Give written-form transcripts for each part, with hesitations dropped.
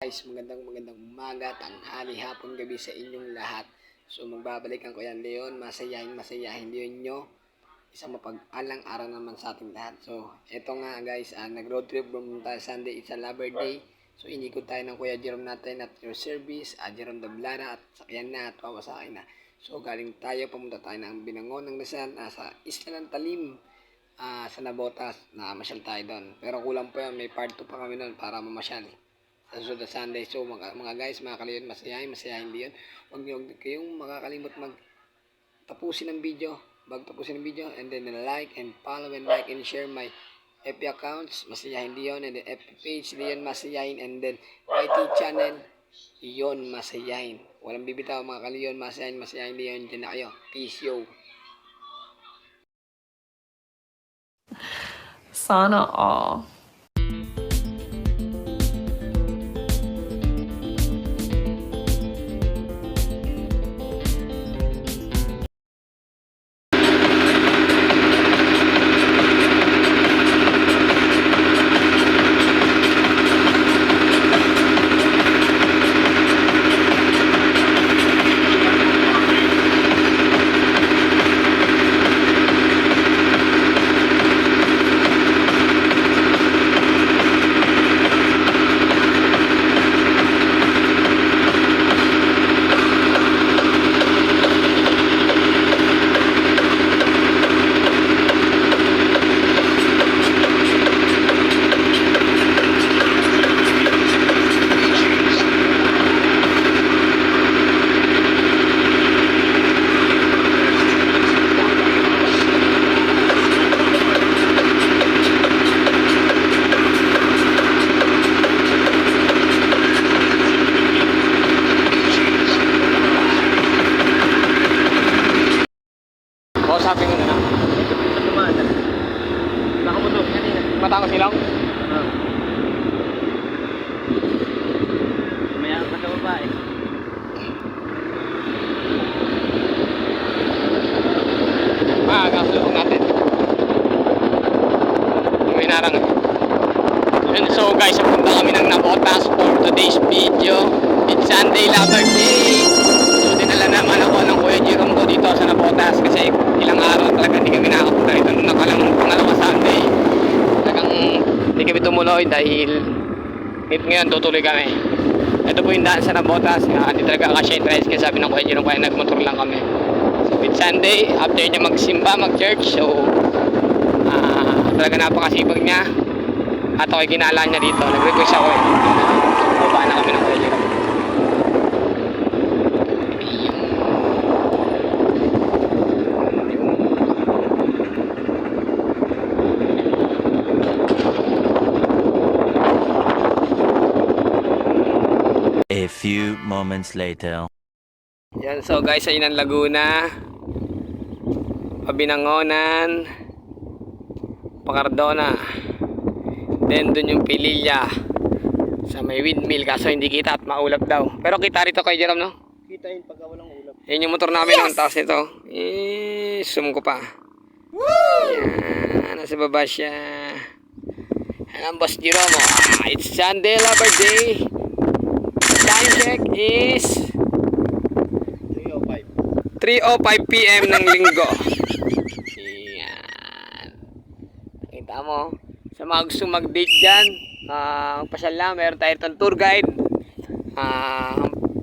guys, magandang umaga, tanghali, hapon, gabi sa inyong lahat. So magbabalikan ko yan, Leon, masayahin Leon nyo. Isang mapag-alang araw naman sa ating lahat. So eto nga guys, nag-road trip pumunta Sunday, it's a Lover Day. So inikot tayo ng Kuya Jerome natin at your service, Jerome Dablana at sakyan na at pawasakin na. So galing tayo, pumunta tayo ng Binangon ng Rizal, sa Isla ng Talim. Sa Nabotas, namasyal tayo doon. Pero kulang pa yan, may part 2 pa kami doon para mamasyal. Sa susunod Sunday. So mga guys, mga kaliyon, masayahin din yun. Huwag kayong makakalimot tapusin ng video. Tapusin ng video, and then like and follow and like and share my FB accounts, Masayahin Leon, and then FB page, Leon Masayahin, and then IT channel, Leon Masayahin. Walang bibitaw mga kaliyon, masayahin Leon, dyan na kayo. Peace, yo! Sana all. Sabi mo na. Nakamutok kanina. Mata ko silang? Oo. Maya ka sa babae. Kasulong natin. May narang. So guys, punta kami ng Nabotas for today's video. It's Sunday Lover Day. So dinala naman ako ng Kuya Jerome ko dito sa Nabotas kasi ilang araw talaga hindi kami nakapunta rito nung pangalawa Sunday. Talagang hindi kami tumuloy dahil ngayon tutuloy kami. Ito po yung daan sa Nabotas. Hindi talaga kasi interest kasi sabi ng Kuya Jerome kaya nagmotor lang kami. So it's Sunday, after niya magsimba, mag-church. So talaga napakasipag niya. At ako'y ginala niya dito. Nag-request ako baba na kami ng Kuya Jerome. A few moments later. Yan, so guys, ayun ang Laguna, Pabinangonan, Pacardona. Then dun yung Pililla sa may windmill, kaso hindi kita at maulap daw. Pero kita rito kay Jerome, no? Kita yun pagka walang ulap. Yan yung motor namin, ang taas nito. Zoom ko pa. Yan, nasa baba siya. Yan ang Boss Jerome. It's Sunday Lover Day. Time check is 3:05 PM ng linggo. Yan. Kita mo. Sa mga gusto mag-date dyan, magpasyal lang. Meron tayo itong tour guide.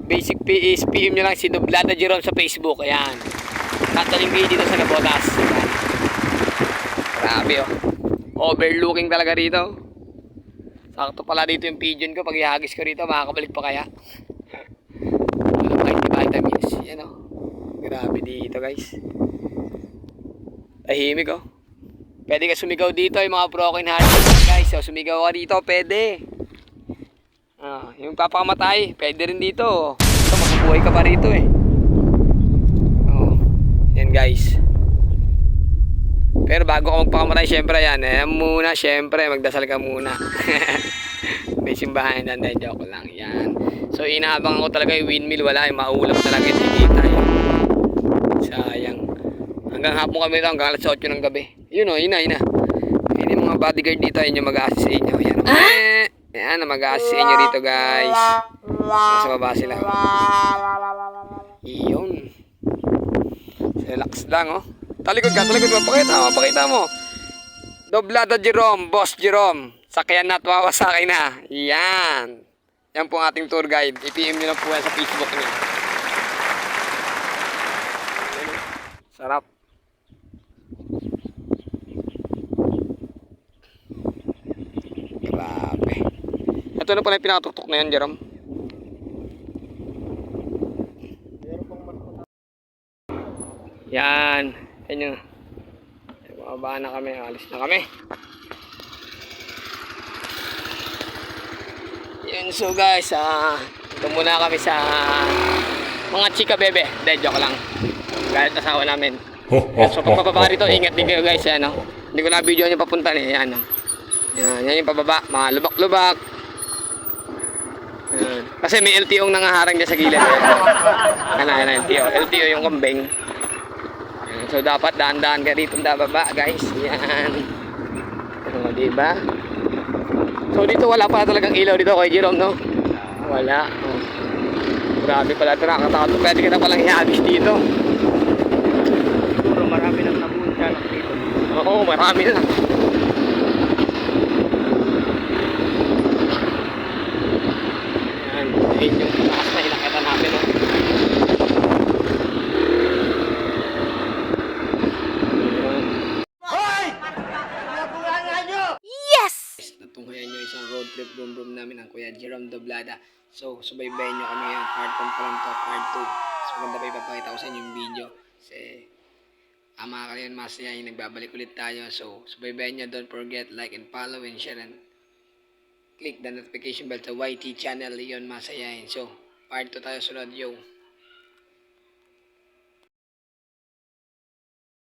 Basic fee is PM nyo lang si Dablana Jerome sa Facebook. Ayan. Tataling kayo dito sa Nabotas. Grabe oh. Overlooking talaga rito. Sakto pala dito yung pigeon ko. Pag ihagis ko rito, makakabalik pa kaya. Walang vitamins. Yan o. Grabe dito guys. Tahimik o. Pwede ka sumigaw dito yung mga broken hearted guys. So sumigaw ka dito, pwede. Yung papakamatay, pwede rin dito. So makabuhay ka pa rito eh. Yan guys. Pero bago ka magpakamatay, syempre yan. Muna, syempre, magdasal ka muna. May simbahan yan, joke lang. Yan. So, inaabang ako talaga yung windmill. Wala, yung maulap talaga. Hindi kita yun. Sayang. Hanggang hapon kami ito, hanggang alas 8 ng gabi. Yun o, yun na. Yun yung mga bodyguard dito, yun yung mag-assist sa inyo. Yan o. Ayan, mag-a-assist sa inyo rito guys. Nasa baba sila. Iyon. Relax lang oh. Talikod ka, talikod mo. Pakita mo. Doblada Jerome, Boss Jerome. Sakyan na at wawasakay na. Yan. Yan po ang ating tour guide. I-PM nyo lang po yan sa Facebook niya. Sarap. Grabe. Ito na pala yung pinakatuktok na yan, Jerome. Yan. Yan yun. Bumaba na kami. Alis na kami. Yun, so guys, ito muna kami sa mga chika bebe. Dahil joke lang. Galit asawa namin. So pag pababa rito, ingat din kayo guys. Yan, no? Hindi ko na video nyo papunta eh. Yan, no? Yan yung pababa. Mga lubak-lubak. Yan. Kasi may LTO nangaharang dyan sa gilid. Yan, LTO. LTO yung kambing. Yan. So dapat daan-daan ka dito baba guys. Yan. O, diba? So dito wala pa talagang ilaw dito kay Jerome, no? Wala. Oh. Grabe pala ito, nakakatakot. Pwede ka na palang i-habis dito. Siguro marami nang napunta dito. Oo, marami na. Yan, yun yung taas na inakita natin, no? Natunghayan nyo isang road trip room namin ang Kuya Jerome Doblada. So, subaybayan nyo kami yan. Part 1 pa lang to, part 2. So, maganda pa ipapakita ko sa inyo yung video. Kasi, mga kaliyan masaya yung nagbabalik ulit tayo. So, subaybayan nyo. Don't forget, like and follow and share and click the notification bell sa YT channel. Leon Masayahin. So, part 2 tayo sunod. Yo!